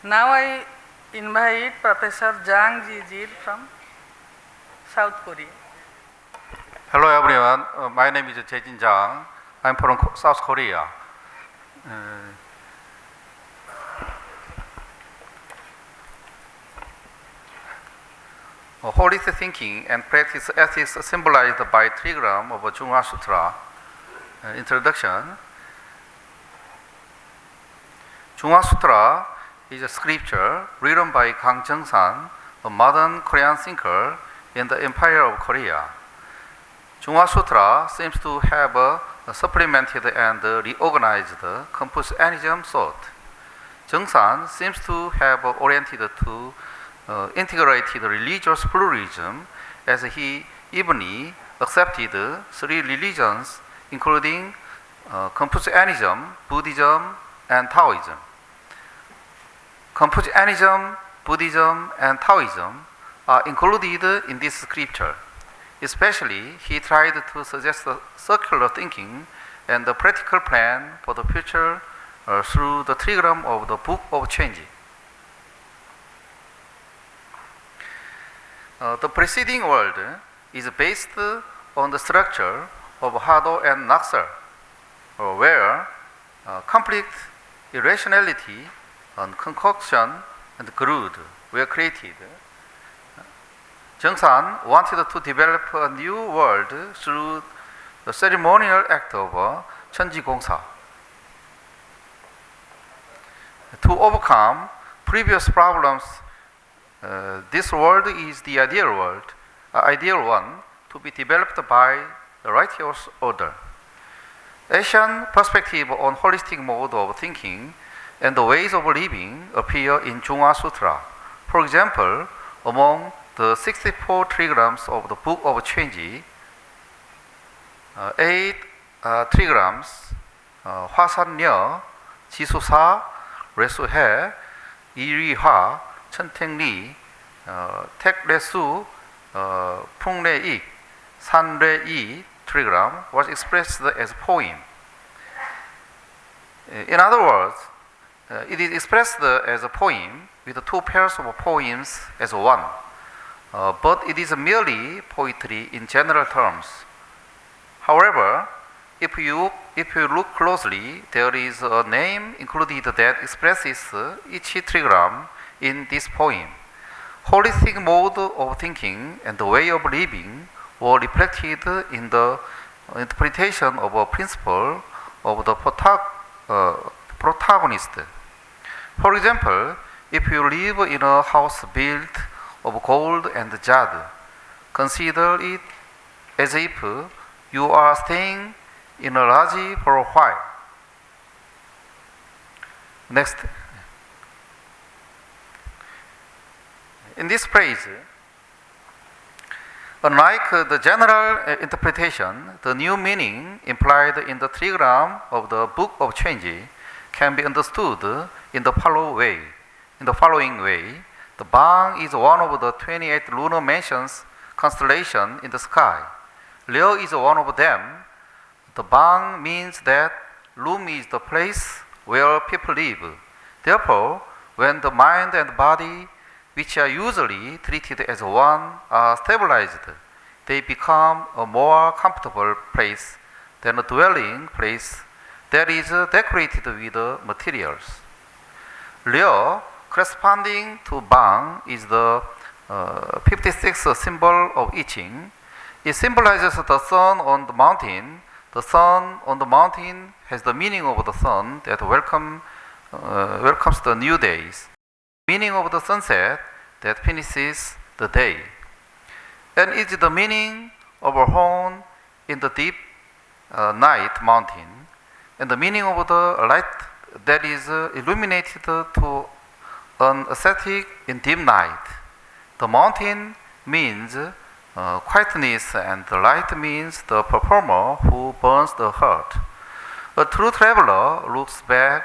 Now I invite Professor Zhang Jijil from South Korea. Hello everyone, my name is Jae-jin Jang. I'm from South Korea. Holistic thinking and practice ethics symbolized by trigram of Junghwa Sutra. Introduction. Junghwa Sutra is a scripture written by Kang Jeongsan, a modern Korean thinker in the Empire of Korea. Junghwa Sutra seems to have supplemented and reorganized Confucianism thought. Jeongsan seems to have oriented to integrated religious pluralism, as he evenly accepted three religions, including Confucianism, Buddhism, and Taoism. Confucianism, Buddhism, and Taoism are included in this scripture. Especially, he tried to suggest circular thinking and the practical plan for the future through the trigram of the Book of Change. The preceding world is based on the structure of Hado and Naksar, where conflict, irrationality, and concoction and greed were created. Jeongsan wanted to develop a new world through the ceremonial act of Cheonji Gongsa. To overcome previous problems, this world is the ideal one to be developed by the righteous order. Asian perspective on holistic mode of thinking and the ways of living appear in Junghwa Sutra. For example, among the 64 trigrams of the Book of Change, 8 trigrams, Hwasanryo, Jisusa, Resuhe, Irihwa, Cheontaekri, Taekresu, Pungreik, Sanrei trigram was expressed as poem. In other words, it is expressed as a poem with two pairs of poems as one, but it is merely poetry in general terms. However, if you look closely, there is a name included that expresses each trigram in this poem. Holistic mode of thinking and the way of living were reflected in the interpretation of a principle of the protagonist. For example, if you live in a house built of gold and jade, consider it as if you are staying in a lodge for a while. Next. In this phrase, unlike the general interpretation, the new meaning implied in the trigram of the Book of Change can be understood in the following way. The Bang is one of the 28 lunar mansions constellation in the sky. Ryo is one of them. The Bang means that room is the place where people live. Therefore, when the mind and body, which are usually treated as one, are stabilized, they become a more comfortable place than a dwelling place that is decorated with materials. Ryo, corresponding to Bang, is the 56th symbol of I Ching. It symbolizes the sun on the mountain. The sun on the mountain has the meaning of the sun that welcomes the new days. Meaning of the sunset that finishes the day. And it is the meaning of a horn in the deep night mountain, and the meaning of the light that is illuminated to an ascetic in dim night. The mountain means quietness, and the light means the performer who burns the heart. A true traveler looks back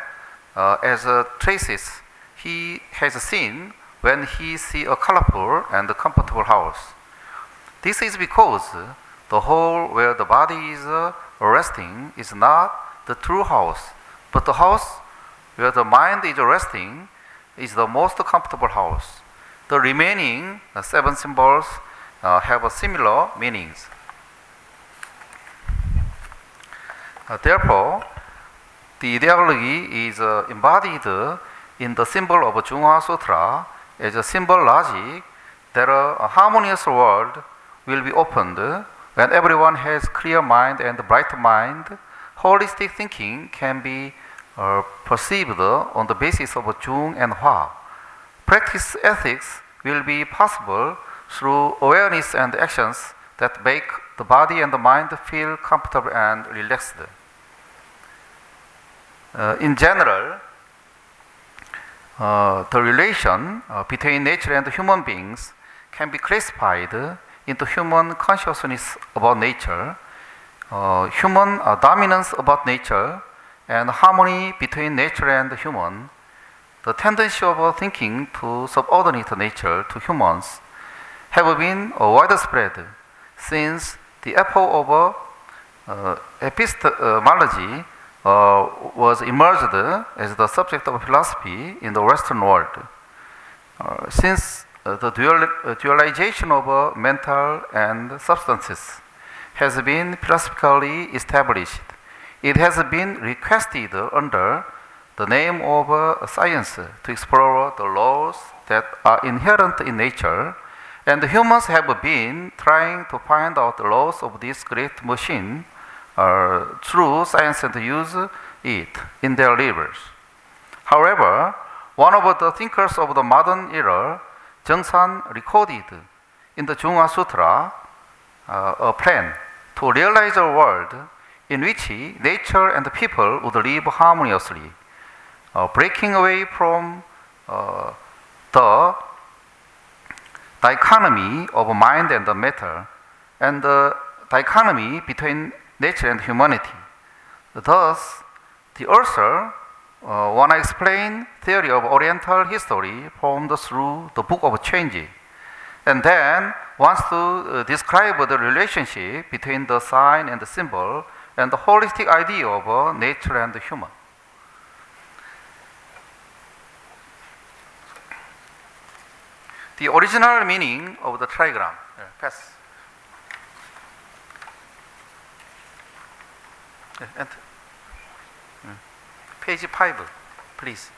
as traces he has seen when he sees a colorful and comfortable house. This is because the hall where the body is resting is not the true house, but the house where the mind is resting is the most comfortable house. The remaining 7 symbols have similar meanings. Therefore, the ideology is embodied in the symbol of Junghwa Sutra as a symbol logic that a harmonious world will be opened when everyone has clear mind and bright mind. Holistic thinking can be perceived on the basis of Jung and Hwa. Practice ethics will be possible through awareness and actions that make the body and the mind feel comfortable and relaxed. In general, the relation between nature and human beings can be classified into human consciousness about nature, human dominance about nature, and harmony between nature and human. The tendency of thinking to subordinate nature to humans have been widespread since the epoch of epistemology was emerged as the subject of philosophy in the Western world. Since the dualization of mental and substances has been philosophically established, it has been requested under the name of science to explore the laws that are inherent in nature, and humans have been trying to find out the laws of this great machine through science and use it in their lives. However, one of the thinkers of the modern era, Jeongsan, recorded in the Junghwa Sutra a plan to realize a world in which nature and people would live harmoniously, breaking away from the dichotomy of mind and matter, and the dichotomy between nature and humanity. Thus, the author wanna explain theory of Oriental history formed through the Book of Change, and then wants to describe the relationship between the sign and the symbol and the holistic idea of nature and human. The original meaning of the trigram. Pass. Page 5, please.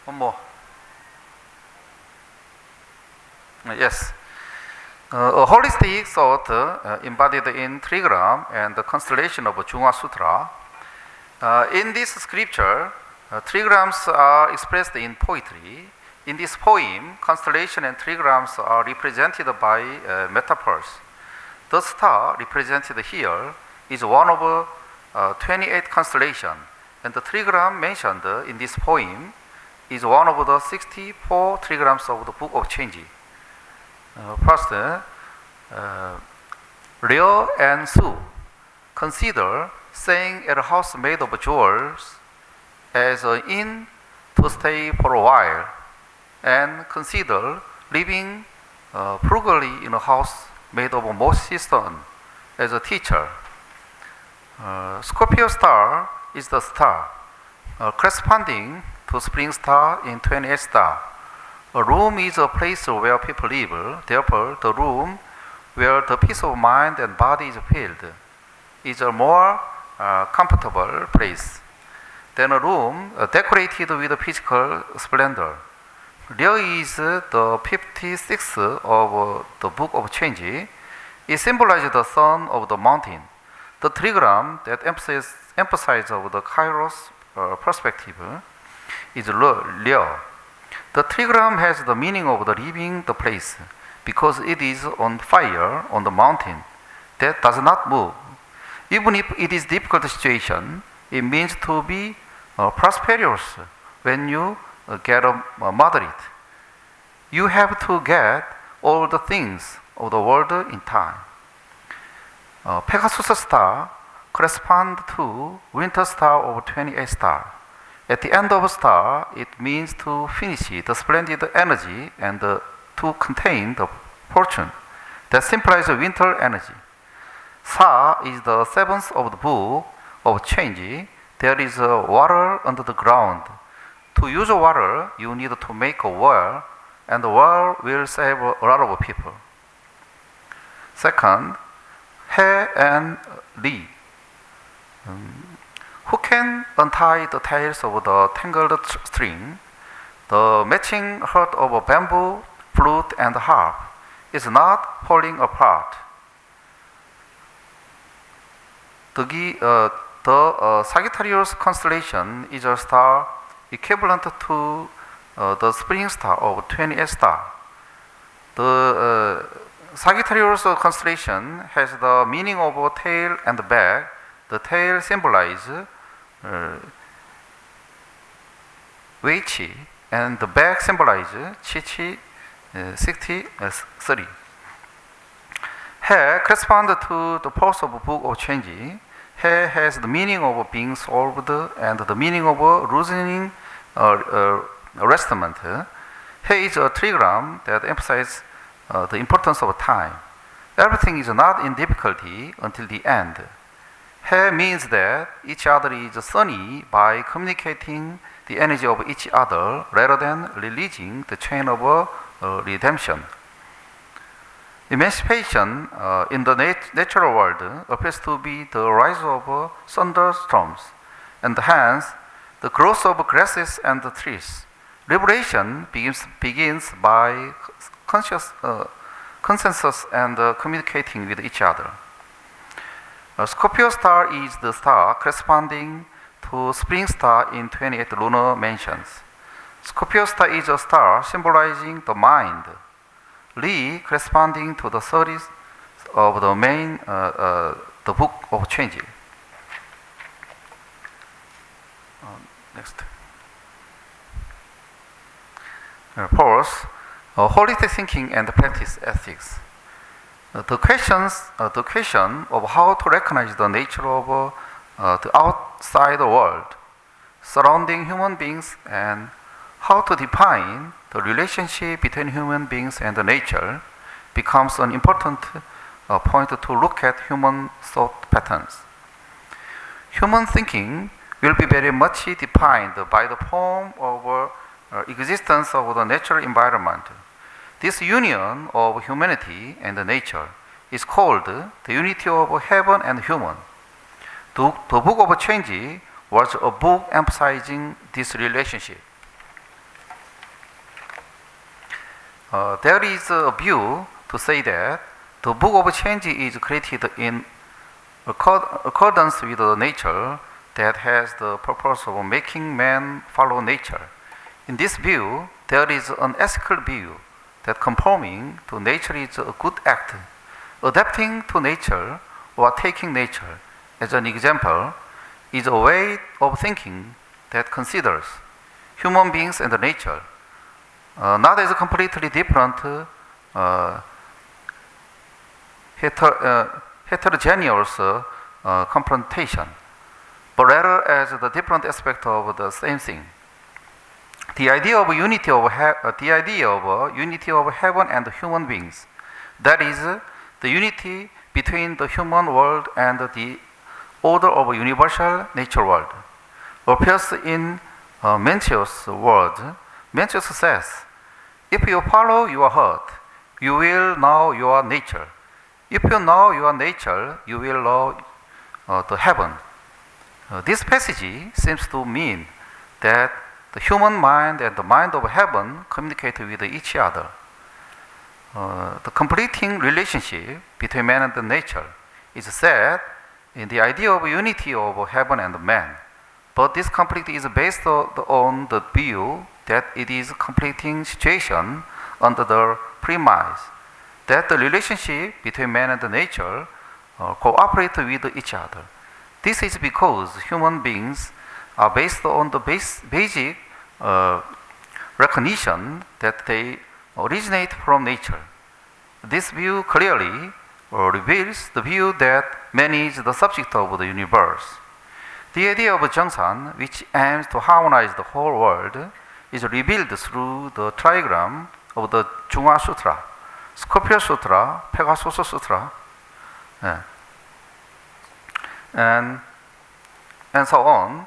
One more. Yes. A holistic thought embodied in trigram and the constellation of Junghwa Sutra. In this scripture, trigrams are expressed in poetry. In this poem, constellation and trigrams are represented by metaphors. The star represented here is one of 28 constellations, and the trigram mentioned in this poem is one of the 64 trigrams of the Book of Change. First, Ryo and Su consider staying at a house made of jewels as an inn to stay for a while, and consider living frugally in a house made of mossy stone as a teacher. Scorpio star is the star, corresponding to spring star in 28 star. A room is a place where people live, therefore the room where the peace of mind and body is filled is a more comfortable place than a room decorated with physical splendor. Ryo is the 56th of the Book of Change. It symbolizes the sun of the mountain. The trigram that emphasizes of the Kairos perspective is Ryo. The trigram has the meaning of the leaving the place because it is on fire on the mountain that does not move. Even if it is difficult situation, it means to be prosperous when you get moderate. You have to get all the things of the world in time. Pegasus star corresponds to winter star of 28 star. At the end of a star, it means to finish the splendid energy and to contain the fortune that symbolize winter energy. Sa is the seventh of the book of change. There is water under the ground. To use water, you need to make a well, and the well will save a lot of people. Second, He and Li. Who can untie the tails of the tangled string? The matching heart of a bamboo, flute, and harp is not falling apart. The Sagittarius constellation is a star equivalent to the spring star of 28 star. The Sagittarius constellation has the meaning of a tail and back. The tail symbolizes Wei Qi, and the back symbolizes Qi Qi 63. He corresponds to the pulse of book of change. He has the meaning of being solved and the meaning of loosening arrestment. He is a trigram that emphasizes the importance of time. Everything is not in difficulty until the end. He means that each other is sunny by communicating the energy of each other rather than releasing the chain of redemption. Emancipation in the natural world appears to be the rise of thunderstorms, and hence the growth of grasses and trees. Liberation begins by consensus and communicating with each other. Scorpio star is the star corresponding to spring star in 28 lunar mansions. Scorpio star is a star symbolizing the mind. Li corresponding to the 30th of the main the book of change. Next. Fourth, holistic thinking and practice ethics. The question of how to recognize the nature of the outside world surrounding human beings and how to define the relationship between human beings and nature becomes an important point to look at human thought patterns. Human thinking will be very much defined by the form of existence of the natural environment. This union of humanity and nature is called the unity of heaven and human. The Book of Change was a book emphasizing this relationship. There is a view to say that the Book of Change is created in accordance with the nature that has the purpose of making man follow nature. In this view, there is an ethical view that conforming to nature is a good act. Adapting to nature or taking nature as an example is a way of thinking that considers human beings and nature not as a completely different heterogeneous confrontation, but rather as the different aspect of the same thing. The idea of unity of heaven and human beings, that is, the unity between the human world and the order of universal nature world, appears in Mencius' words. Mencius says, "If you follow your heart, you will know your nature. If you know your nature, you will know the heaven." This passage seems to mean that the human mind and the mind of heaven communicate with each other. The completing relationship between man and nature is said in the idea of unity of heaven and man. But this conflict is based on the view that it is a completing situation under the premise that the relationship between man and nature cooperate with each other. This is because human beings are based on the basic recognition that they originate from nature. This view clearly reveals the view that man is the subject of the universe. The idea of Zhengsan, which aims to harmonize the whole world, is revealed through the trigram of the Jungha Sutra, Scorpio Sutra, Pegasus Sutra. and so on,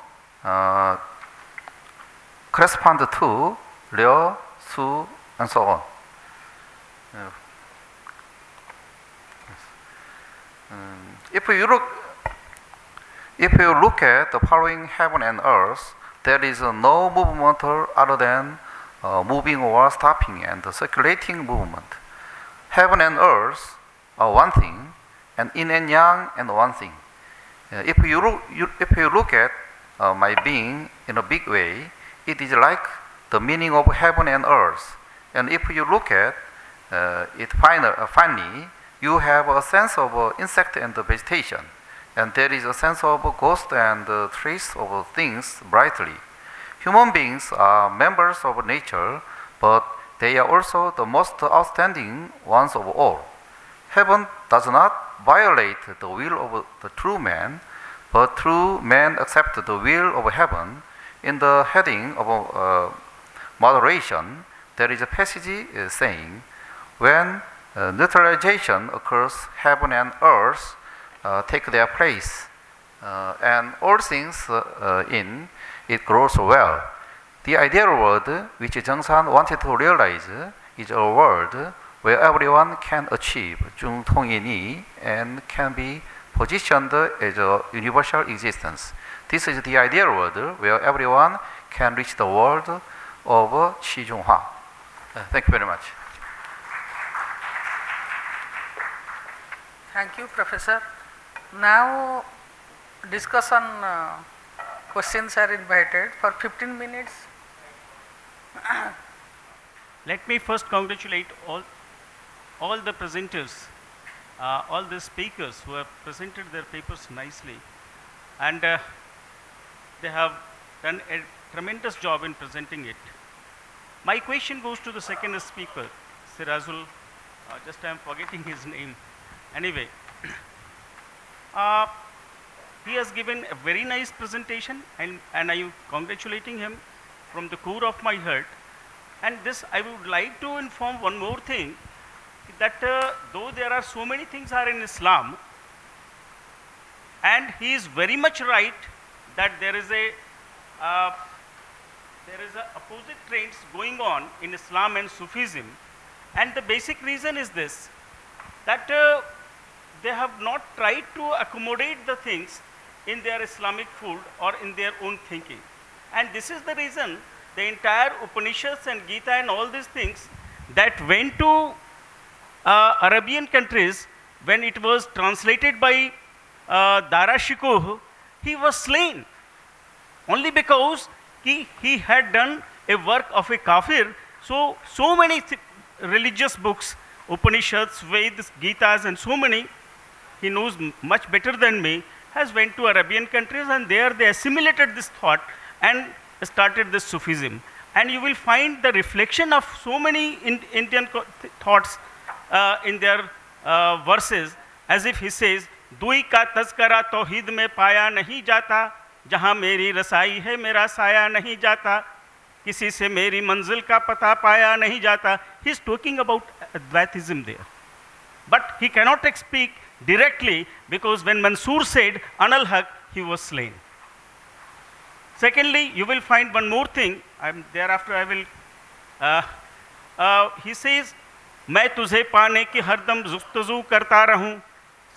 correspond to Liu, Su, and so on. If you look at the following heaven and earth, there is no movement other than moving or stopping and circulating movement. Heaven and earth are one thing, and yin and yang and one thing. If you look at my being in a big way, it is like the meaning of heaven and earth. And if you look at it finally, you have a sense of insect and vegetation, and there is a sense of ghost and trace of things brightly. Human beings are members of nature, but they are also the most outstanding ones of all. Heaven does not violate the will of the true man, but true men accept the will of heaven. In the heading of moderation, there is a passage saying, when neutralization occurs, heaven and earth take their place, and all things in it grows well. The ideal world which Zhengshan wanted to realize is a world where everyone can achieve Zhong Tong Yin Yi and can be positioned as a universal existence. This is the ideal world where everyone can reach the world of Qi Zhong Hua. Thank you very much. Thank you, Professor. Now, discussion questions are invited for 15 minutes. Let me first congratulate all the presenters, all the speakers who have presented their papers nicely, and they have done a tremendous job in presenting it. My question goes to the second speaker, Sirazul. Just I am forgetting his name. Anyway, he has given a very nice presentation, and I am congratulating him from the core of my heart. And this, I would like to inform one more thing, that though there are so many things are in Islam, and he is very much right that there is a opposite trends going on in Islam and Sufism, and the basic reason is this, that they have not tried to accommodate the things in their Islamic fold or in their own thinking. And this is the reason the entire Upanishads and Gita and all these things that went to Arabian countries, when it was translated by Dara Shikoh, he was slain only because he had done a work of a kafir. So many religious books, Upanishads, Vedas, Gitas, and so many, he knows much better than me, has went to Arabian countries, and there they assimilated this thought and started this Sufism. And you will find the reflection of so many Indian thoughts in their verses, as if he says, दुई का तज़करा तौहीद में पाया नहीं जाता, जहाँ मेरी रसाई है मेरा साया नहीं जाता, किसी से मेरी मंजिल का पता पाया नहीं जाता. He is talking about Advaitism there. But he cannot speak directly, because when Mansur said Anal Haq, he was slain. Secondly, you will find one more thing, thereafter I will, he says, मैं तुझे पाने की हरदम जुफ्तजू करता रहूं,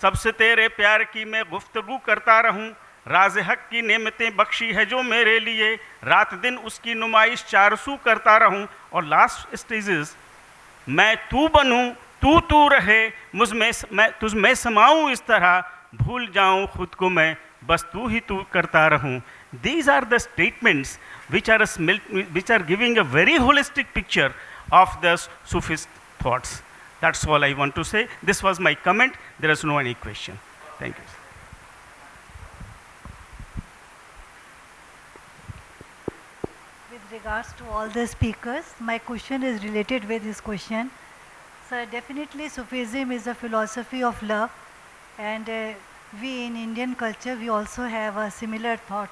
सबसे तेरे प्यार की मैं गुफ्तगू करता रहूं, राज हक की नेमतें बख्शी है जो मेरे लिए, रात दिन उसकी नुमाइश चारसू करता रहूं. और लास्ट स्टेजेस, मैं तू बनूं तू रहे, मुझ में मैं तुझ में समाऊं इस तरह, भूल जाऊं खुद को मैं बस तू ही तू करता रहूं. These are the statements which are giving a very holistic picture of the Sufist thoughts. That's all I want to say. This was my comment. There is no any question. Thank you. With regards to all the speakers, my question is related with this question. So definitely Sufism is a philosophy of love, and we in Indian culture, we also have a similar thought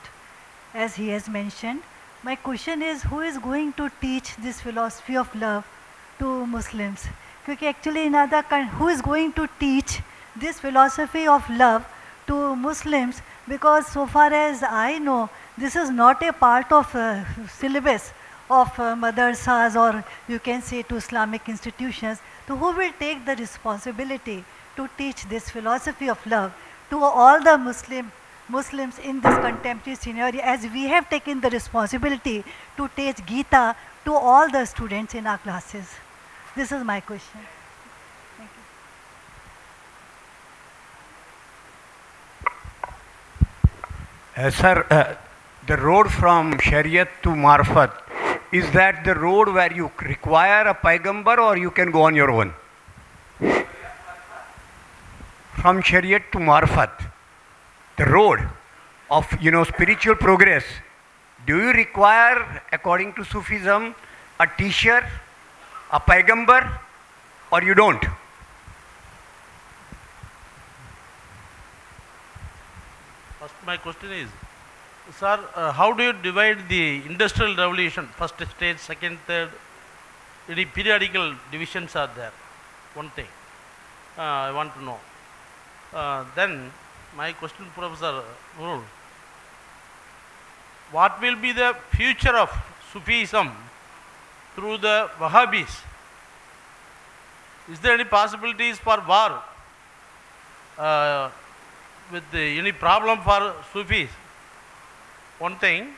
as he has mentioned. My question is, who is going to teach this philosophy of love to Muslims? Because actually who is going to teach this philosophy of love to Muslims, because so far as I know, this is not a part of syllabus of madrasas, or you can say to Islamic institutions. So who will take the responsibility to teach this philosophy of love to all the Muslims in this contemporary scenario, as we have taken the responsibility to teach Gita to all the students in our classes? This is my question. Thank you. Sir, the road from Shariat to Marfat, is that the road where you require a Paigambar or you can go on your own? From Shariat to Marfat, the road of spiritual progress, do you require, according to Sufism, a teacher, a Paigambar, or you don't? First, my question is, sir, how do you divide the industrial revolution, first stage, second, third? Any periodical divisions are there? One thing I want to know. Then, my question, Professor Nurul, what will be the future of Sufism through the Wahhabis? Is there any possibilities for war with any problem for Sufis? One thing,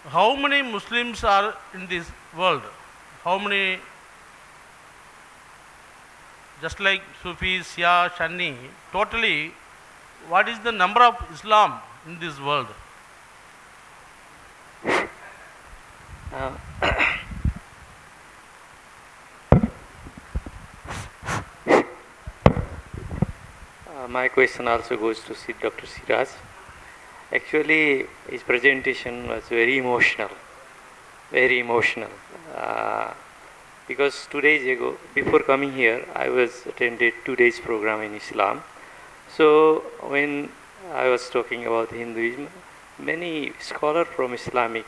how many Muslims are in this world? How many, just like Sufis, Shia, Sunni, totally, what is the number of Islam in this world? My question also goes to Dr. Siraj. Actually, his presentation was very emotional, because 2 days ago, before coming here, I was attended 2 days program in Islam. So when I was talking about Hinduism, many scholars from Islamic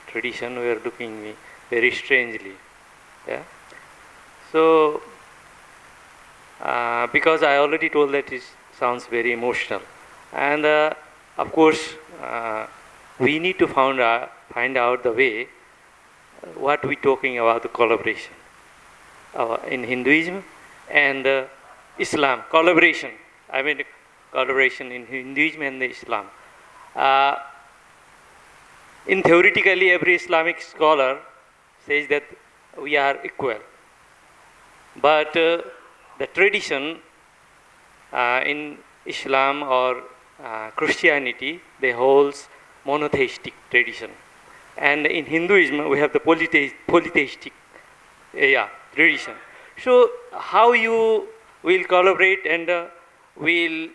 tradition were looking me very strangely. Yeah. So because I already told that it sounds very emotional, and of course we need to find out the way what we talking about the collaboration in Hinduism and Islam. Collaboration, I mean collaboration in Hinduism and the Islam. In theoretically, every Islamic scholar says that we are equal, but the tradition in Islam or Christianity, they holds monotheistic tradition, and in Hinduism we have the polytheistic tradition. So how you will collaborate and will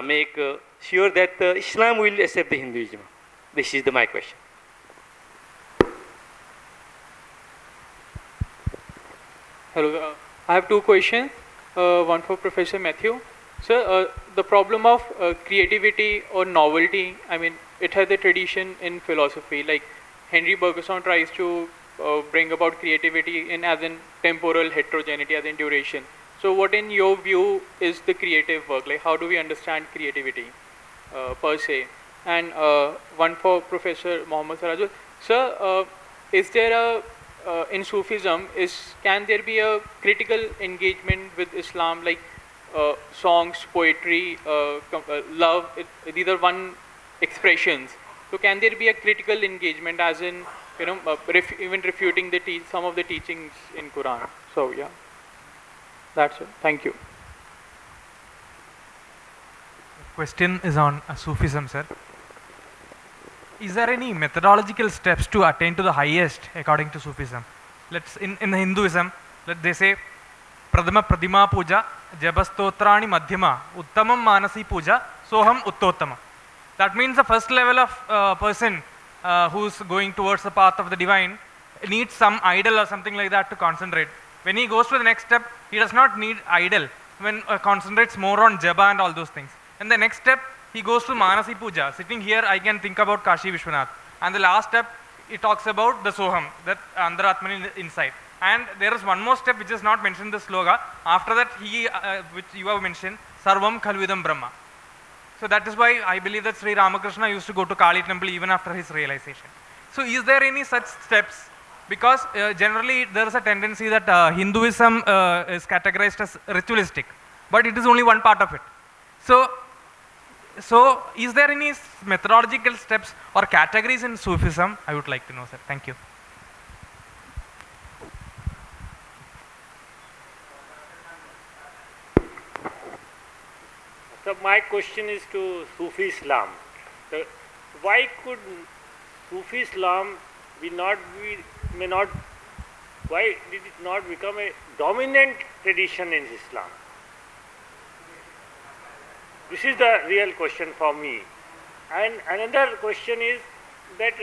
make sure that Islam will accept the Hinduism? This is my question. Hello, I have two questions, one for Professor Matthew. Sir, the problem of creativity or novelty, I mean, it has a tradition in philosophy, like Henry Bergson tries to bring about creativity as in temporal heterogeneity, as in duration. So what in your view is the creative work? Like how do we understand creativity per se? And one for Professor Mohammad Sarajul. Sir, is there in Sufism, can there be a critical engagement with Islam, like songs, poetry, love, these are one expressions. So can there be a critical engagement, as in, even refuting some of the teachings in Quran? So yeah, that's it. Thank you. Question is on Sufism, sir. Is there any methodological steps to attain to the highest according to Sufism? Let's in Hinduism, they say Pradama Pradima Puja, Jabastotrani Madhyama, Uttamam Manasi Puja, Soham Uttottama. That means the first level of person who's going towards the path of the divine needs some idol or something like that to concentrate. When he goes to the next step, he does not need idol, when concentrates more on japa and all those things. And the next step, he goes to Manasi Puja. Sitting here, I can think about Kashi Vishwanath. And the last step, he talks about the Soham, that Andaratmani inside. And there is one more step which is not mentioned in the sloga. After that, which you have mentioned, Sarvam Khalvidam Brahma. So that is why I believe that Sri Ramakrishna used to go to Kali temple even after his realization. So is there any such steps? Because generally there is a tendency that Hinduism is categorized as ritualistic, but it is only one part of it. So is there any methodological steps or categories in Sufism? I would like to know, sir. Thank you. So my question is to Sufi Islam. Why could Sufi Islam why did it not become a dominant tradition in Islam? This is the real question for me. And another question is that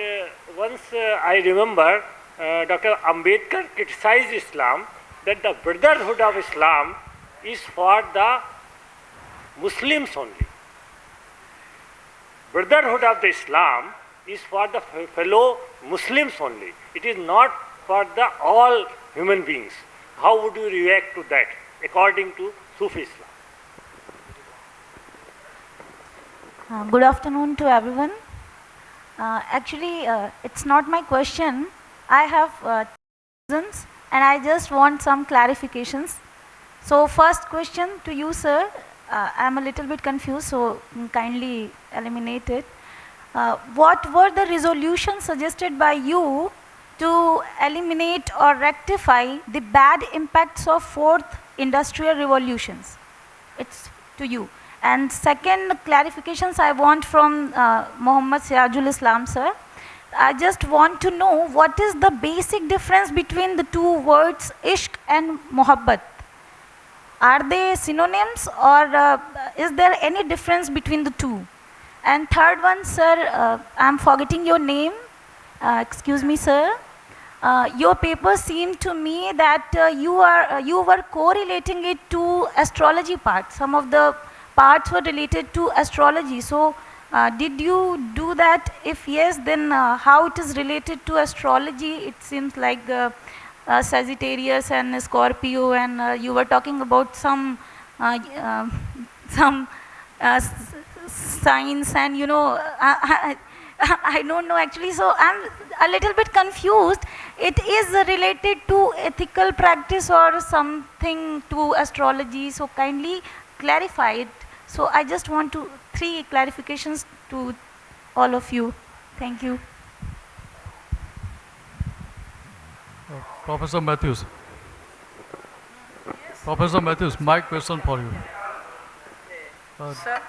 once I remember Dr. Ambedkar criticized Islam that the brotherhood of Islam is for the Muslims only. Brotherhood of the Islam is for the fellow Muslims only. It is not for the all human beings. How would you react to that according to Sufi Islam? Good afternoon to everyone. Actually, it's not my question. I have reasons and I just want some clarifications. So first question to you, sir. I'm a little bit confused, so kindly eliminate it. What were the resolutions suggested by you to eliminate or rectify the bad impacts of fourth industrial revolutions? It's to you. And second clarifications I want from Muhammad Sirajul Islam, sir. I just want to know what is the basic difference between the two words ishq and muhabbat. Are they synonyms or is there any difference between the two? And third one, sir, I'm forgetting your name. Excuse me, sir. Your paper seemed to me that you were correlating it to astrology part. Some of the parts were related to astrology. So did you do that? If yes, then how it is related to astrology? It seems like Sagittarius and Scorpio, and you were talking about some signs, and you know, I don't know actually, so I'm a little bit confused. It is related to ethical practice or something to astrology, so kindly clarify it. So I just want three clarifications to all of you. Thank you. Professor Matthews. Professor Matthews, my question for you. Sir,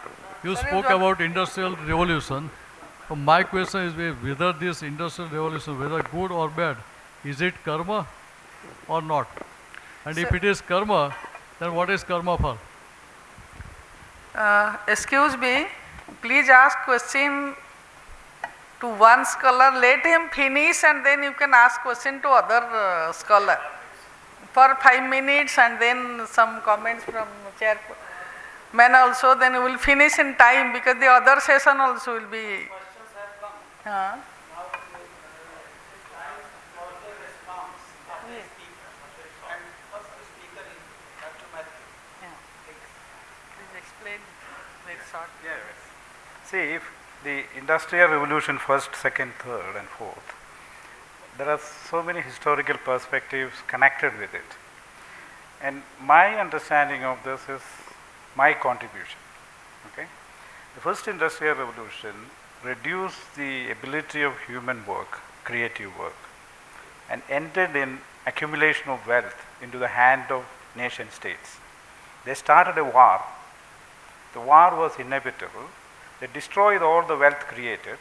You spoke about industrial revolution. So my question is whether this industrial revolution, whether good or bad, is it karma or not? And if it is karma, then what is karma for? Excuse me, please ask question to one scholar, let him finish and then you can ask question to other scholar for 5 minutes, and then some comments from chairman also, then you will finish in time because the other session also will be. See, if the industrial revolution, first, second, third and fourth, there are so many historical perspectives connected with it. And my understanding of this is my contribution. Okay? The first industrial revolution reduced the ability of human work, creative work, and ended in accumulation of wealth into the hand of nation states. They started a war. The war was inevitable. They destroyed all the wealth created.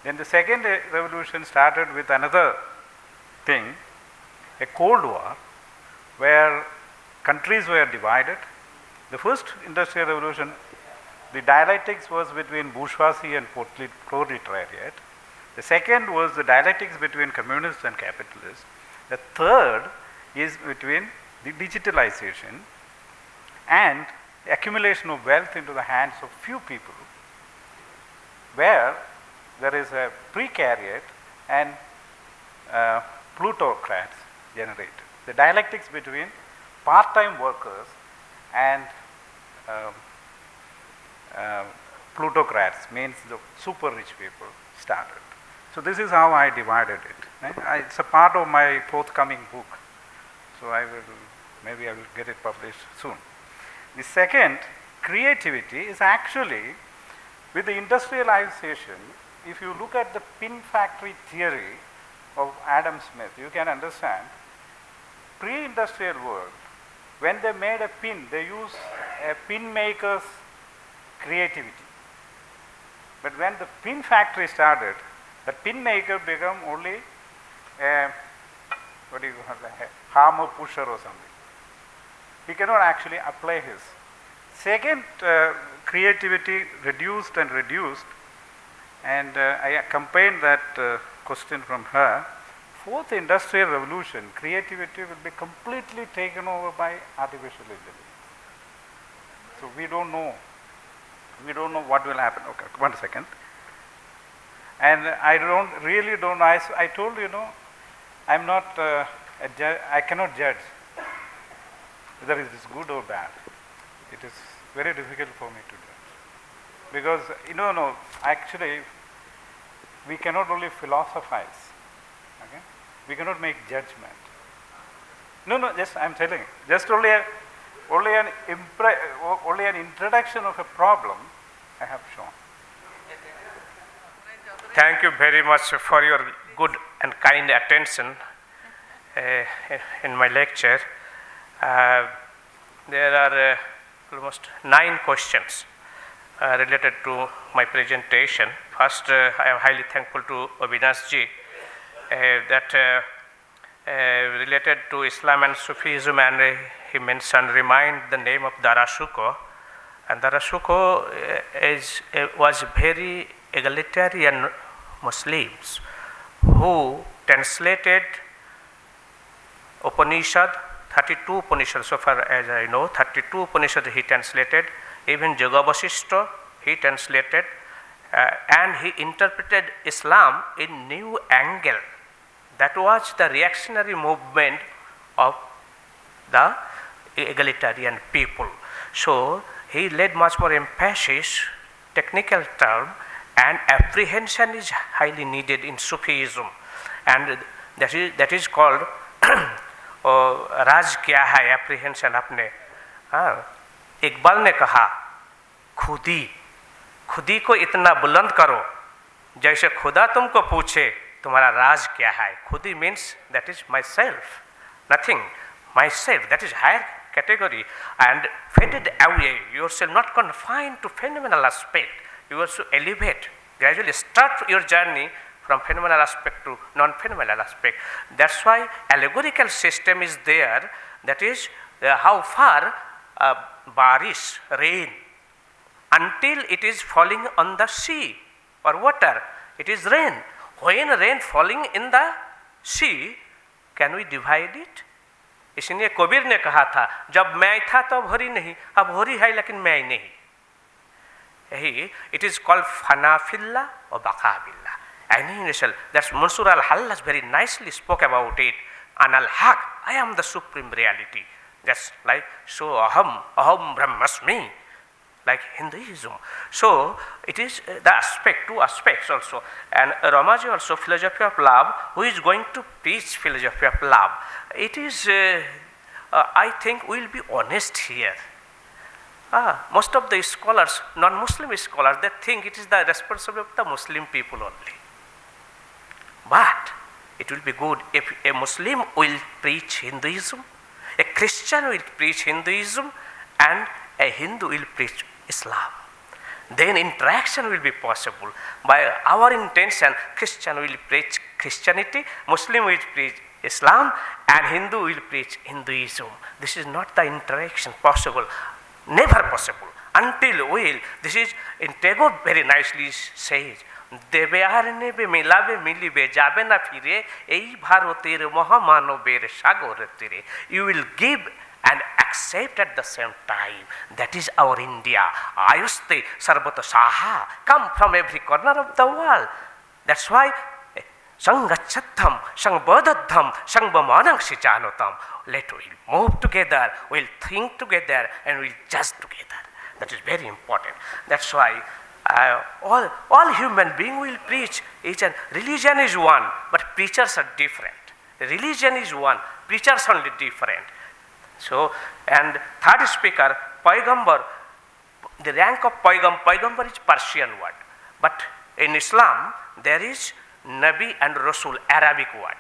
Then the second revolution started with another thing, a Cold War, where countries were divided. The first industrial revolution, the dialectics was between bourgeoisie and proletariat. The second was the dialectics between communists and capitalists. The third is between the digitalization and the accumulation of wealth into the hands of few people, where there is a precariat and plutocrats, generated. The dialectics between part-time workers and plutocrats, means the super rich people, started. So this is how I divided it. It's a part of my forthcoming book. So maybe I will get it published soon. The second, creativity, is actually, with the industrialization, if you look at the pin factory theory of Adam Smith, you can understand, pre-industrial world, when they made a pin, they used a pin maker's creativity. But when the pin factory started, the pin maker became only a, what do you call it, a hammer pusher or something. He cannot actually apply his. Second, creativity reduced and reduced, and I combined that question from her. Fourth industrial revolution, creativity will be completely taken over by artificial intelligence. So we don't know what will happen. Okay, 1 second. And I really don't know. I told you, I'm not I cannot judge whether it is good or bad. It is very difficult for me to judge, because actually we cannot only philosophize. Okay? We cannot make judgment. Just I'm telling you, just only an introduction of a problem I have shown. Thank you very much for your good and kind attention in my lecture. There are almost 9 questions related to my presentation. First, I am highly thankful to Avinash ji that related to Islam and Sufism, and he mentioned, remind the name of Dara Shikoh. And Dara Shikoh was very egalitarian Muslims who translated Upanishad, 32 Upanishads, so far as I know, 32 Upanishads he translated, even Yoga Vasishta he translated, and he interpreted Islam in new angle. That was the reactionary movement of the egalitarian people. So he laid much more emphasis, technical term, and apprehension is highly needed in Sufism, and that is called राज क्या है, apprehension. आपने इकबाल ने कहा, खुदी को इतना बुलंद करो जैसे खुदा तुमको पूछे तुम्हारा राज क्या है. खुदी means that is myself, nothing, myself, that is higher category, and faded away. You are not confined to phenomenal aspect. You also elevate, gradually start your journey from phenomenal aspect to non-phenomenal aspect. That's why allegorical system is there. That is how far barish, rain, until it is falling on the sea or water, it is rain. When rain falling in the sea, can we divide it? इसलिए कबीर ने कहा था, जब मैं था तब होरी नहीं, अब होरी है लेकिन मैं नहीं. यही it is called fanafillah or baqabillah, annihilation. That's Mansur al-Hallaj very nicely spoke about it. An al-haq, I am the supreme reality. That's like, so aham brahmasmi, like Hinduism. So it is the aspect, 2 aspects also. And Ramaji also, philosophy of love, who is going to preach philosophy of love. It is, I think we will be honest here. Most of the scholars, non-Muslim scholars, they think it is the responsibility of the Muslim people only. But it will be good if a Muslim will preach Hinduism, a Christian will preach Hinduism, and a Hindu will preach Islam. Then interaction will be possible. By our intention, Christian will preach Christianity, Muslim will preach Islam, and Hindu will preach Hinduism. This is not the interaction possible, never possible, until this is in Tagore very nicely says, দেবে আর নেবে মিলাবে মিলিবে যাবে না ফিরে এই ভারতের মহামানবের সাগরের তীরে. You will give and accept at the same time. That is our India. Ayuste Sarvata Saha, come from every corner of the world. That's why Sangachatham, Sangbodadham, Sangbamanangshi Janotam. Let we'll move together, we'll think together, and we'll judge together. That is very important. That's why all human beings will preach. Religion is one, but preachers are different. Religion is one, preachers only different. So, and third speaker, Paigambar, the rank of Paigambar is Persian word. But in Islam, there is Nabi and Rasul, Arabic word.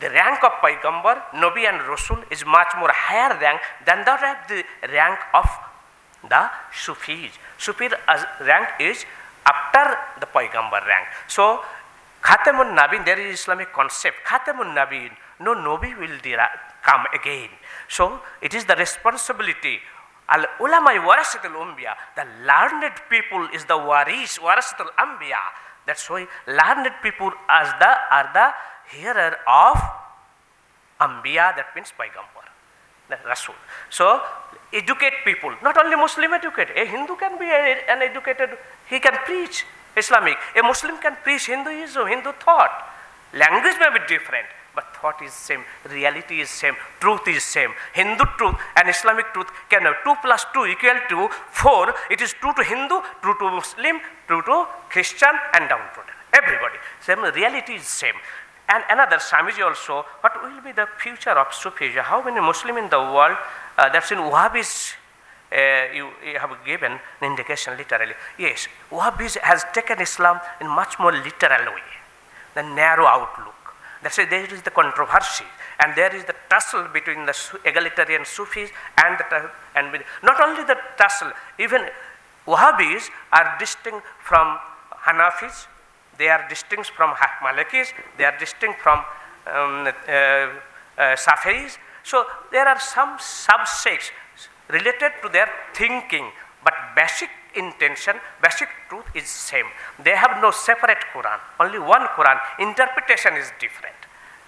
The rank of Paigambar, Nabi and Rasul is much more higher rank than the rank of the Sufis. Sufi rank is after the Paigambar rank. So, Khatamun Nabi, there is Islamic concept. Khatamun Nabi, no Nabi will come again. So, it is the responsibility. Al ulama warasatul anbiya, the learned people is the warasatul anbiya. That's why learned people are the hearer of anbiya, that means Paigambar, the Rasul. So, educate people, not only Muslim educate, a Hindu can be an educated, he can preach Islamic, a Muslim can preach Hinduism, Hindu thought. Language may be different, but thought is same, reality is same, truth is same. Hindu truth and Islamic truth can have 2 plus 2 equal to 4. It is true to Hindu, true to Muslim, true to Christian, and down to everybody. Same reality is same. And another Swamiji also, what will be the future of Sufism? How many Muslims in the world, that's in Wahhabis, you have given an indication literally. Yes, Wahhabis has taken Islam in much more literal way, the narrow outlook. That's why there is the controversy, and there is the tussle between the egalitarian Sufis and not only the tussle, even Wahhabis are distinct from Hanafis, they are distinct from Malikis, they are distinct from Safis. So there are some subsects related to their thinking, but basic intention, basic truth is same. They have no separate Quran, only one Quran. Interpretation is different.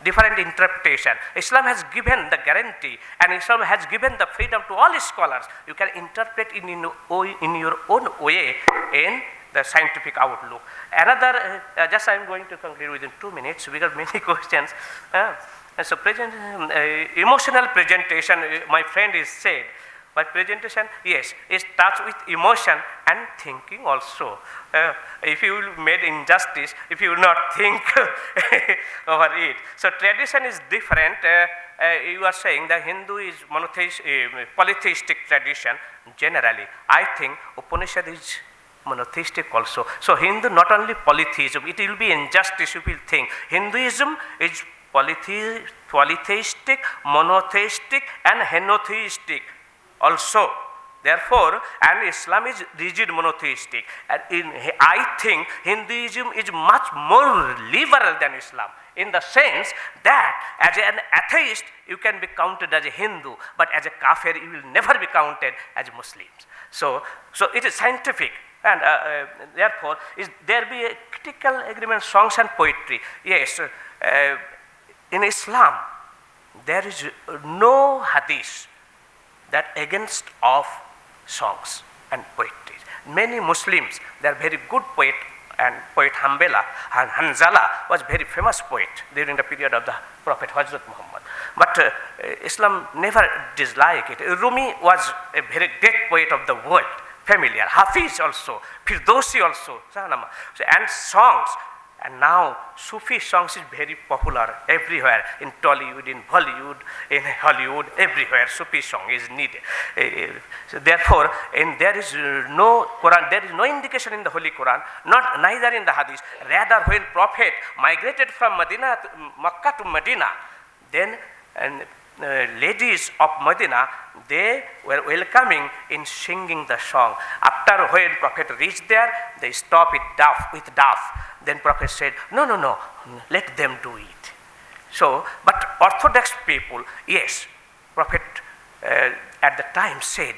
Different interpretation. Islam has given the guarantee, and Islam has given the freedom to all scholars. You can interpret in your own way in the scientific outlook. Another, just I am going to conclude within 2 minutes because many questions. So emotional presentation, my friend is said. By presentation, yes, it starts with emotion and thinking also. If you made injustice, if you will not think over it. So tradition is different. You are saying the Hindu is polytheistic tradition generally. I think Upanishad is monotheistic also. So Hindu not only polytheism, it will be injustice if you will think. Hinduism is polytheistic, monotheistic, and henotheistic also. Therefore, and Islam is rigid monotheistic. And I think Hinduism is much more liberal than Islam, in the sense that as an atheist you can be counted as a Hindu, but as a kafir you will never be counted as Muslims. So it is scientific, and therefore is there be a critical agreement, songs and poetry. Yes, in Islam there is no hadith that against of songs and poetry. Many Muslims, they are very good poet, and poet Hanzala was very famous poet during the period of the Prophet Hazrat Muhammad. But Islam never disliked it. Rumi was a very great poet of the world, familiar. Hafiz also, Firdausi also, and songs. And now Sufi songs is very popular everywhere, in Tollywood, in Bollywood, in Hollywood, everywhere Sufi song is needed. So therefore, there is no Quran, there is no indication in the Holy Quran, neither in the Hadith. Rather, when Prophet migrated from Makkah to Medina, then ladies of Medina, they were welcoming in singing the song. After when Prophet reached there, they stopped with daf. Then Prophet said, no, let them do it. So, but Orthodox people, yes, Prophet at the time said,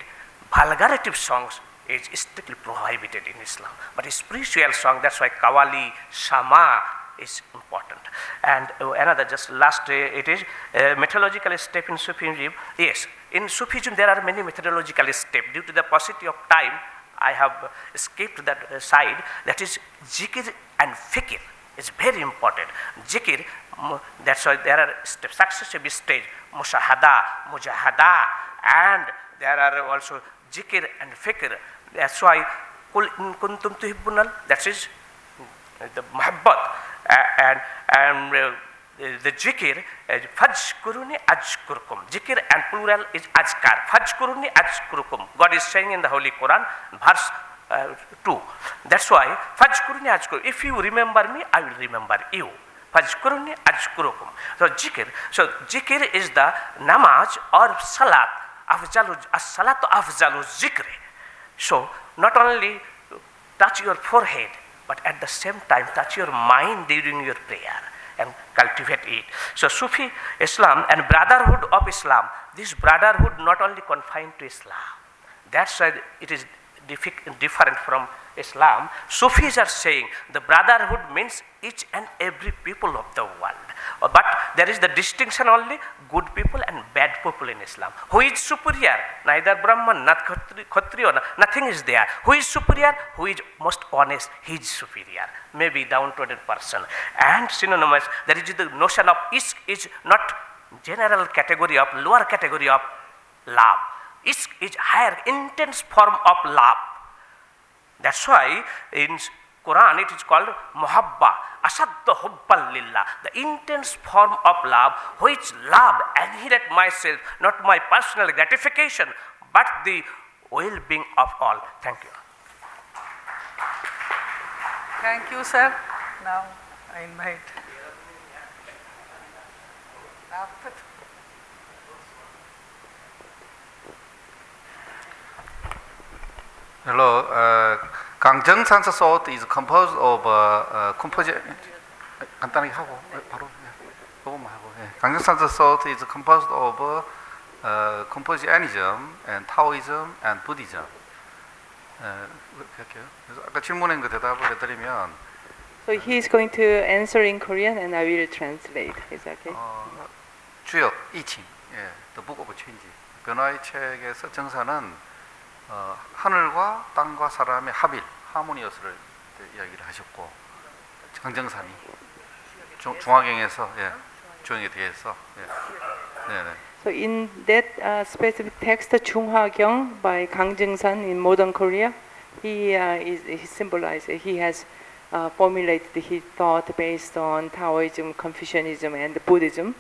vulgarative songs is strictly prohibited in Islam. But a spiritual song, that's why Qawwali, Sama is important. And another, just last, it is methodological step in Sufism. Yes, in Sufism there are many methodological steps. Due to the paucity of time, I have skipped that side. That is zikr and fikr. is very important. Zikr, that's why there are successive stage, mushahada, mujahada, and there are also zikr and fikr. That's why kul in kuntum tuhibbunal, that is the muhabbat, and the zikr, fajkuruni ajkurkum. Zikr and plural is azkar. Fajkuruni ajkurkum. God is saying in the Holy Quran, verse 2. That's why fajkuruni ajkurkum. If you remember me, I will remember you. Fajkuruni ajkurukum. So zikr is the namaz or salat. As-salatu afzalu zikri. So not only touch your forehead, but at the same time touch your mind during your prayer and cultivate it. So Sufi Islam and brotherhood of Islam, this brotherhood not only confined to Islam. That's why it is different from Islam. Sufis are saying the brotherhood means each and every people of the world. But there is the distinction only good people and bad people in Islam. Who is superior? Neither Brahman, not Kshatriya, nothing is there. Who is superior? Who is most honest? He is superior. Maybe downtrodden person. And synonymous, there is the notion of ishq is not general category of lower category of love. Ishq is higher, intense form of love. That's why in Quran it is called muhabba, asadda hubbal lillah, the intense form of love, which love annihilate myself, not my personal gratification, but the well-being of all. Thank you. Thank you, sir. Now I invite. Hello. 강정산수 salt is composed of composite. 간단하게 하고 바로 그것만 하고. 강정산수 salt is composed of Confucianism and Taoism and Buddhism. 그렇게 할게요. 그래서 아까 질문한 거 대답을 해드리면. So he is going to answer in Korean and I will translate. Is that okay? 주역 이칭, The Book of Change. 변화의 책에서 정사는 하늘과 땅과 사람의 합일, 하모니어스를 이야기를 하셨고, 강정산이 중화경에서 조용에 대해서. 네네. So in that specific text, Chunghwa-gyong by Kang Jung-san in modern Korea, he symbolized, he has formulated his thought based on Taoism, Confucianism, and Buddhism.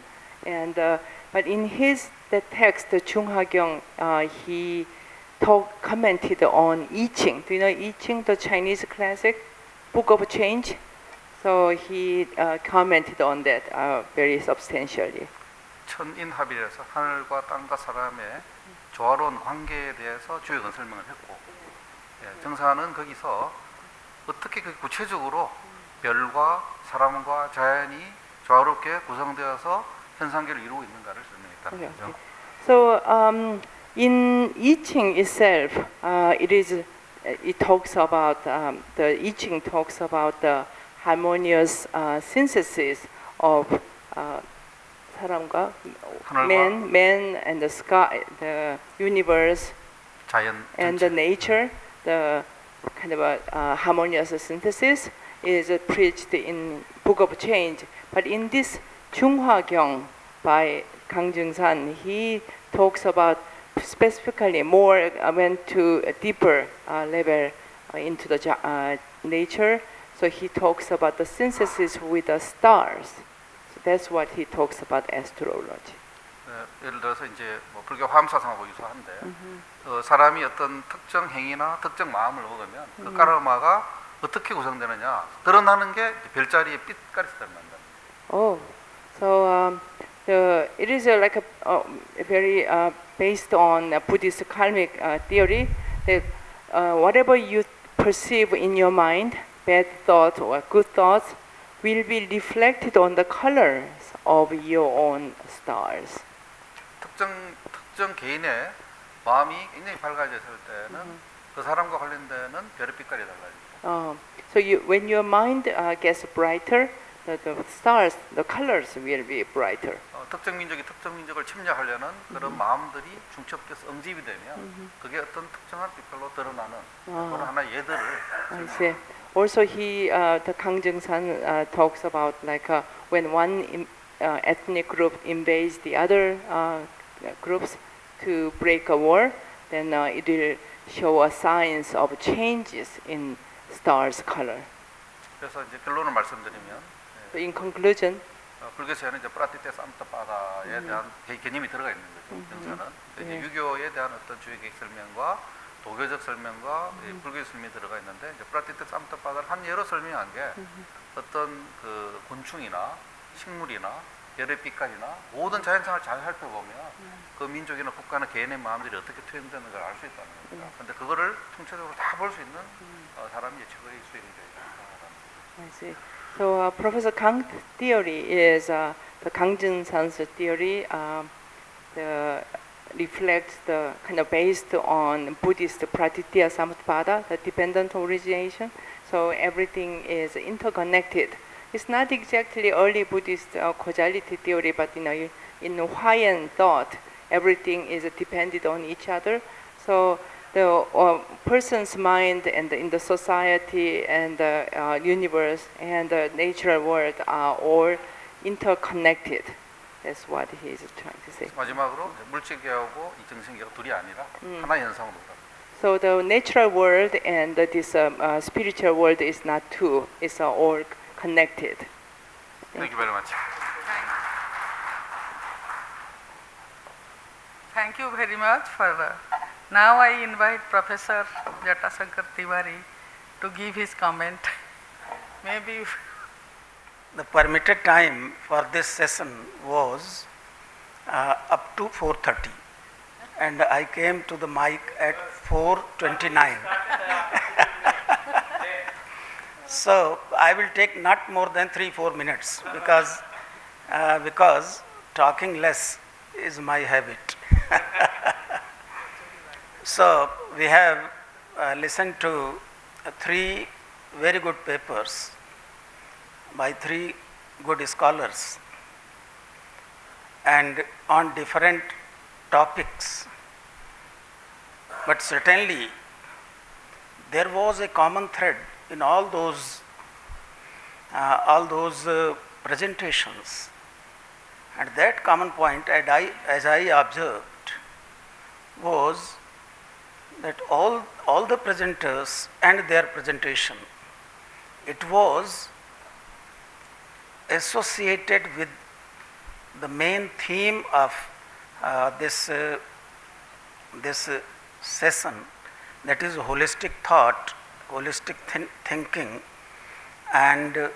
And but in the text, Chunghwa-gyong, he commented on I Ching. Do you know I Ching, the Chinese classic book of change? So he commented on that very substantially. 천인합일에서 하늘과 땅과 사람의 조화로운 관계에 대해서 주역은 설명을 했고, 정사는 거기서 어떻게 구체적으로 별과 사람과 자연이 조화롭게 구성되어서 현상계를 이루고 있는가를 설명했다는 거죠. So in I Ching itself, it talks about the I Ching talks about the harmonious synthesis of 사람과 man and the sky, the universe, 자연 and the nature. The kind of a harmonious synthesis is preached in Book of Change. But in this Chunghwa-gyong by Kang Jung-san, he talks about specifically more went to a deeper level into the nature. So he talks about the synthesis with the stars. So that's what he talks about astrology. 예를 들어서 이제 뭐 불교 화엄사상하고 유사한데 사람이 어떤 특정 행위나 특정 마음을 먹으면 그 까르마가 어떻게 구성되느냐 드러나는 게 별자리의 빛깔에서 드러난다. Oh, so it is like a very based on Buddhist karmic theory that whatever you perceive in your mind, bad thoughts or good thoughts, will be reflected on the colors of your own stars. 특정 개인의 마음이 굉장히 밝아졌을 때는 그 사람과 관련되는 별의 빛깔이 달라집니다. So when your mind gets brighter, the stars, the colors will be brighter. 특정 민족이 특정 민족을 침략하려는 그런 마음들이 중첩돼서 응집이 되면 그게 어떤 특정한 빛깔로 드러나는 그런 하나의 예들을. I see. Also, the Kang Jung-san talks about like when one ethnic group invades the other groups to break a war, then it will show a signs of changes in stars' color. 그래서 이제 결론을 말씀드리면, In conclusion, 불교에서는 이제 프라티테 삼타파다에 대한 개념이 들어가 있는 거죠. 정사는 이제 유교에 대한 어떤 주의계획 설명과 도교적 설명과 불교의 설명이 들어가 있는데, 이제 프라티테 삼타파다를 한 예로 설명한 게 어떤 그 곤충이나 식물이나 별의 빛깔이나 모든 자연상을 잘 살펴보면 그 민족이나 국가나 개인의 마음들이 어떻게 투영되는 걸 알 수 있다는 겁니다. 근데 그거를 통째적으로 다 볼 수 있는 사람이 최고의 수행자입니다. I see. So Professor Kang's theory is the Kang Jung-san's theory reflects the kind of based on Buddhist Pratitya Samutpada, the dependent origination. So everything is interconnected. It's not exactly early Buddhist causality theory, but in Hawaiian thought, everything is dependent on each other. So the person's mind and in the society and the universe and the natural world are all interconnected. That's what he is trying to say. 마지막으로 물질계하고 이 정신계가 둘이 아니라 하나의 현상으로 돌아갑니다. So the natural world and this spiritual world is not two; it's all connected. Thank you very much. Thank you very much for. Now I invite Professor Jatasankar Tiwari to give his comment. Maybe the permitted time for this session was up to 4:30, and I came to the mic at 4:29. So I will take not more than 3-4 minutes because talking less is my habit. So we have listened to 3 very good papers by 3 good scholars and on different topics, but certainly there was a common thread in all those presentations, and that common point, as I observed, was that all the presenters and their presentation, it was associated with the main theme of this session, that is holistic thought, holistic thinking, and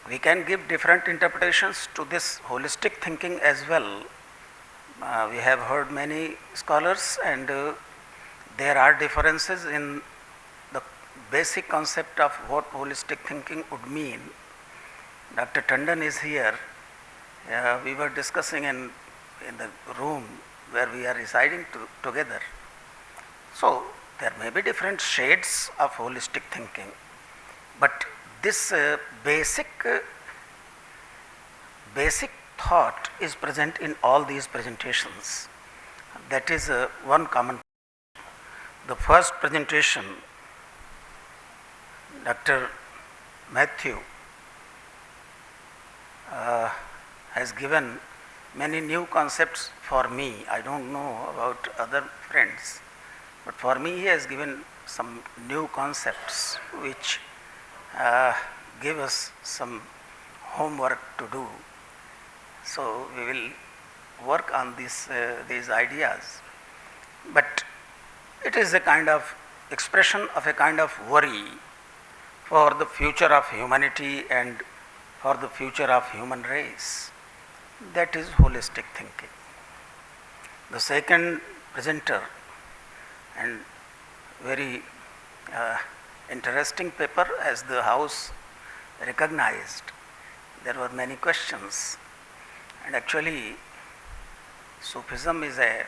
we can give different interpretations to this holistic thinking as well. We have heard many scholars, and there are differences in the basic concept of what holistic thinking would mean. Dr. Tandon is here. We were discussing in the room where we are residing together. So there may be different shades of holistic thinking, but this basic thought is present in all these presentations. That is one common. The first presentation, Dr. Matthew has given many new concepts for me. I don't know about other friends, but for me he has given some new concepts which give us some homework to do. So we will work on these ideas. But it is a kind of expression of a kind of worry for the future of humanity and for the future of human race. That is holistic thinking. The second presenter, and very interesting paper, as the house recognized, there were many questions, and actually Sufism is an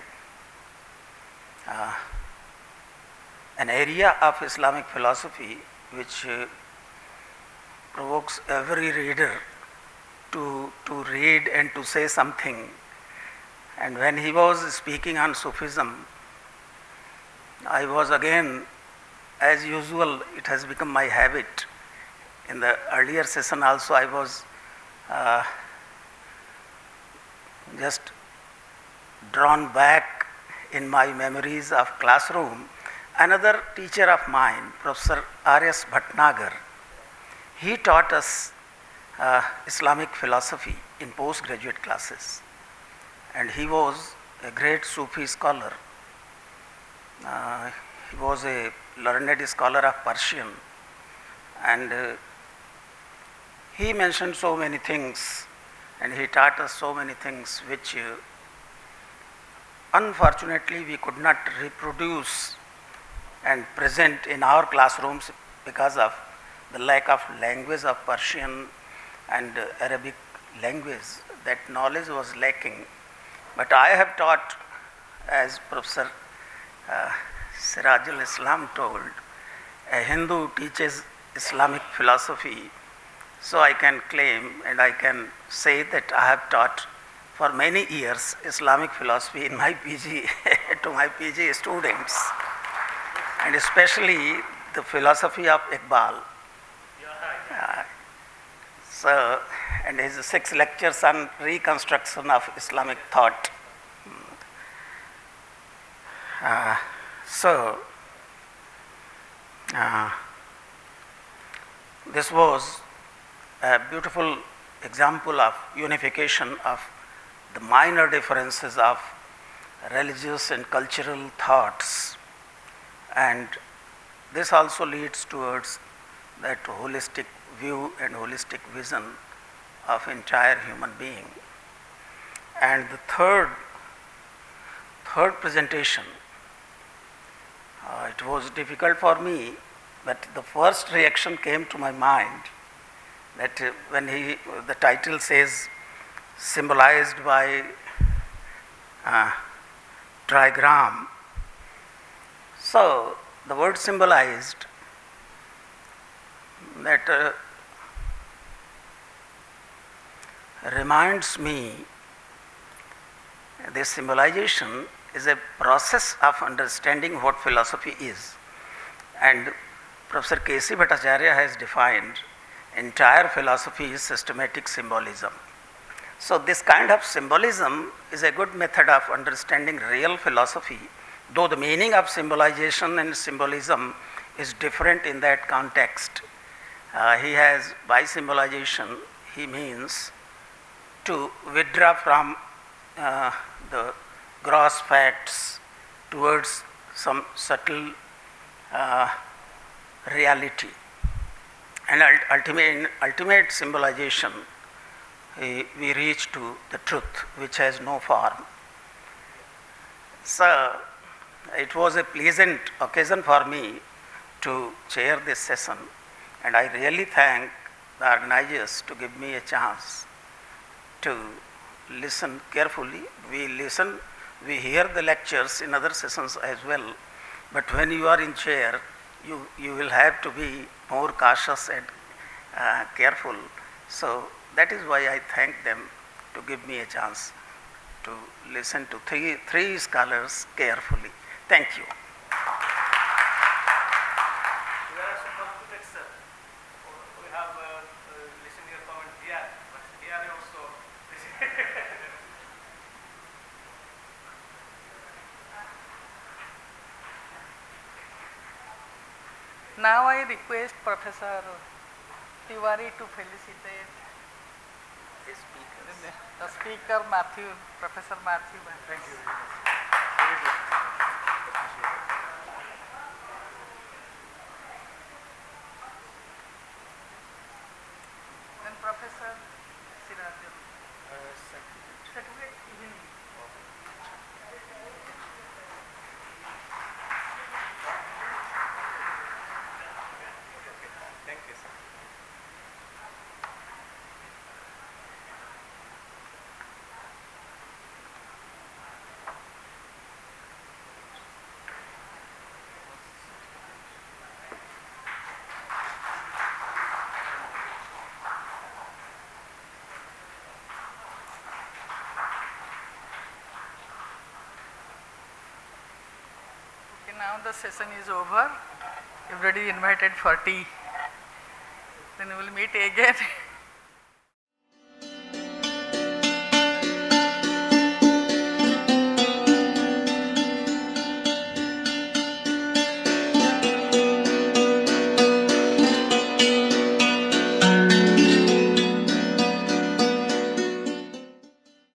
area of Islamic philosophy which provokes every reader to read and to say something. And when he was speaking on Sufism, I was again as usual, it has become my habit. In the earlier session also, I was just drawn back in my memories of classroom. Another teacher of mine, Professor R.S. Bhatnagar, he taught us Islamic philosophy in postgraduate classes, and he was a great Sufi scholar. He was a learned scholar of Persian, and he mentioned so many things, and he taught us so many things which unfortunately we could not reproduce and present in our classrooms because of the lack of language of Persian and Arabic language. That knowledge was lacking. But I have taught, as Professor Sirajul Islam told, a Hindu teaches Islamic philosophy. So I can claim and I can say that I have taught for many years Islamic philosophy in my PG to my PG students, and especially the philosophy of Iqbal. And his 6 lectures on reconstruction of Islamic thought. This was a beautiful example of unification of the minor differences of religious and cultural thoughts, and this also leads towards that holistic view and holistic vision of entire human being. And the third presentation, it was difficult for me, but the first reaction came to my mind that when the title says symbolized by trigram. So the word symbolized, that reminds me, this symbolization is a process of understanding what philosophy is. And Professor K.C. Bhattacharya has defined entire philosophy is systematic symbolism. So this kind of symbolism is a good method of understanding real philosophy, though the meaning of symbolization and symbolism is different in that context. By symbolization, he means to withdraw from the gross facts towards some subtle reality. And ultimate symbolization, we reach to the truth which has no form. So it was a pleasant occasion for me to chair this session, and I really thank the organizers to give me a chance to listen carefully. We hear the lectures in other sessions as well, but when you are in chair, you will have to be more cautious and careful. So that is why I thank them to give me a chance to listen to three scholars carefully. Thank you. Now I request Professor Tiwari to felicitate the speaker, Professor Matthew. Thank you very much. Very good. Then Professor Sirajul. Certificate evening. Thank you, sir. Okay, now the session is over. everybody invited for tea. Then we will meet again.